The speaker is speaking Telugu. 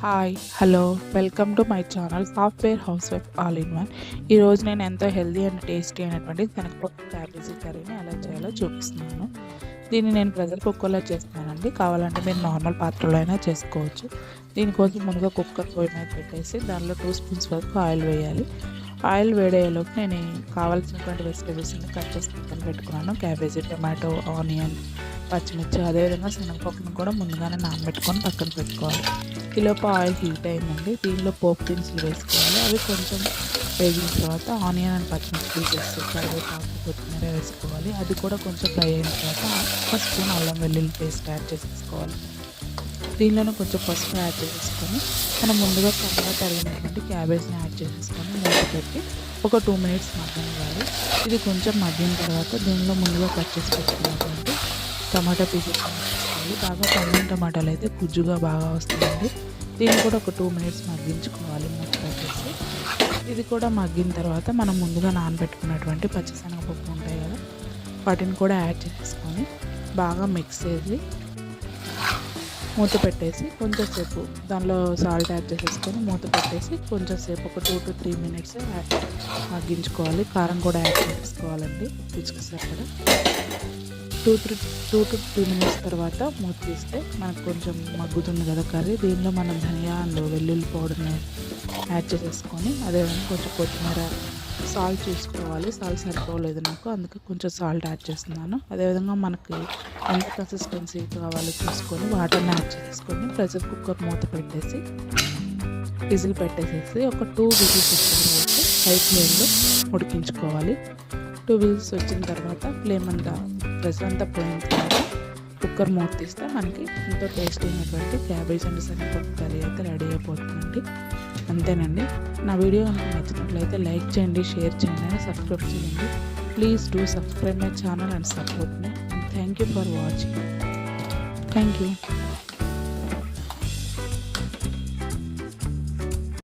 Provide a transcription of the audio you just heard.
Hi hello welcome to my channel software house wife all in one. ఈరోజు నేను ఎంతో హెల్దీ అండ్ టేస్టీ అయినటువంటి శనగపప్పు క్యాబేజీ కర్రీని ఎలా చేయాలో చూపిస్తున్నాను. దీన్ని నేను ప్రెషర్ కుక్కర్లో చేస్తున్నానండి. కావాలంటే మీరు నార్మల్ పాత్రలో అయినా చేసుకోవచ్చు. దీనికోసం ముందుగా కుక్కర్ పొయ్యి మీద పెట్టేసి దానిలో 2 స్పూన్స్ వరకు ఆయిల్ వేయాలి. ఆయిల్ వేడయ్యేలోపు నేను కావాల్సినటువంటి వెజిటేబుల్స్ని కట్ చేసి పక్కన పెట్టుకున్నాను. క్యాబేజీ, టమాటో, ఆనియన్, పచ్చిమిర్చి, అదేవిధంగా శనగపప్పును కూడా ముందుగానే నానబెట్టుకొని పక్కన పెట్టుకోవాలి. ఈలోపు ఆయిల్ హీట్ అయిందండి. దీనిలో పోపు దినుసులు వేసుకోవాలి. అవి కొంచెం వేగిన తర్వాత ఆనియన్ అండ్ పచ్చిమిర్చి వేసి కరివేపాకు, కొత్తిమీర వేసుకోవాలి. అది కూడా కొంచెం ఫ్రై అయిన తర్వాత 1 స్పూన్ అల్లం వెల్లుల్లి పేస్ట్ యాడ్ చేసేసుకోవాలి. దీనిలోనే కొంచెం పసుపు యాడ్ చేసేసుకొని మనం ముందుగా సన్నగా తరిగినటువంటి క్యాబేజ్ని యాడ్ చేసేసుకొని మూత పెట్టి ఒక 2 మినిట్స్ మగ్గనివ్వాలి. ఇది కొంచెం మగ్గిన తర్వాత దీనిలో ముందుగా కట్ చేసి పెట్టుకున్నటువంటి టమాటా పీసెస్ వేసుకోవాలి. బాగా పండిన టమాటాలు అయితే గుజ్జుగా బాగా వస్తుందండి. దీన్ని కూడా ఒక 2 మినిట్స్ మగ్గించుకోవాలి మూత పెట్టేసి. ఇది కూడా మగ్గిన తర్వాత మనం ముందుగా నానబెట్టుకున్నటువంటి పచ్చిశనగపప్పు ఉంటాయి కదా, వాటిని కూడా యాడ్ చేసేసుకొని బాగా మిక్స్ చేసి మూత పెట్టేసి కొంచెంసేపు దానిలో సాల్ట్ యాడ్ చేసేసుకొని మూత పెట్టేసి కొంచెంసేపు ఒక 2 to 3 మినిట్స్ మగ్గించుకోవాలి. కారం కూడా యాడ్ చేసుకోవాలండి రుచికి సరిపడా. 2 to 3 మినిట్స్ తర్వాత మూత తీస్తే మనకు కొంచెం మగ్గుతుంది కదా కర్రీ. దీనిలో మనం ధనియా అండ్ వెల్లుల్లి పౌడర్ని యాడ్ చేసేసుకొని అదేవిధంగా కొంచెం కొత్తిమీర, సాల్ట్ చూసుకోవాలి. సాల్ట్ సరిపోలేదు నాకు, అందుకే కొంచెం సాల్ట్ యాడ్ చేస్తున్నాను. అదేవిధంగా మనకి ఎంత కన్సిస్టెన్సీ కావాలో చూసుకొని వాటర్ని యాడ్ చేసుకొని ప్రెషర్ కుక్కర్ మూత పెట్టేసి విజిల్ పెట్టేసేసి ఒక 2 విజిల్స్ వచ్చిన వరకు హై ఫ్లేమ్లో ఉడికించుకోవాలి. 2 విజిల్స్ వచ్చిన తర్వాత ఫ్లేమ్ అంతా ప్రెషర్ అంతా పోయిన తర్వాత కుక్కర్ మూత తీస్తే మనకి ఎంతో టేస్టీ అయినటువంటి క్యాబేజ్ అండ్ శనగపప్పు కర్రీ అయితే రెడీ అయిపోతుందండి. అంతేనండి. నా వీడియో కనుక నచ్చినట్లయితే లైక్ చేయండి, షేర్ చేయండి అండ్ సబ్స్క్రైబ్ చేయండి. Please do subscribe my channel and support me. Thank you for watching. Thank you.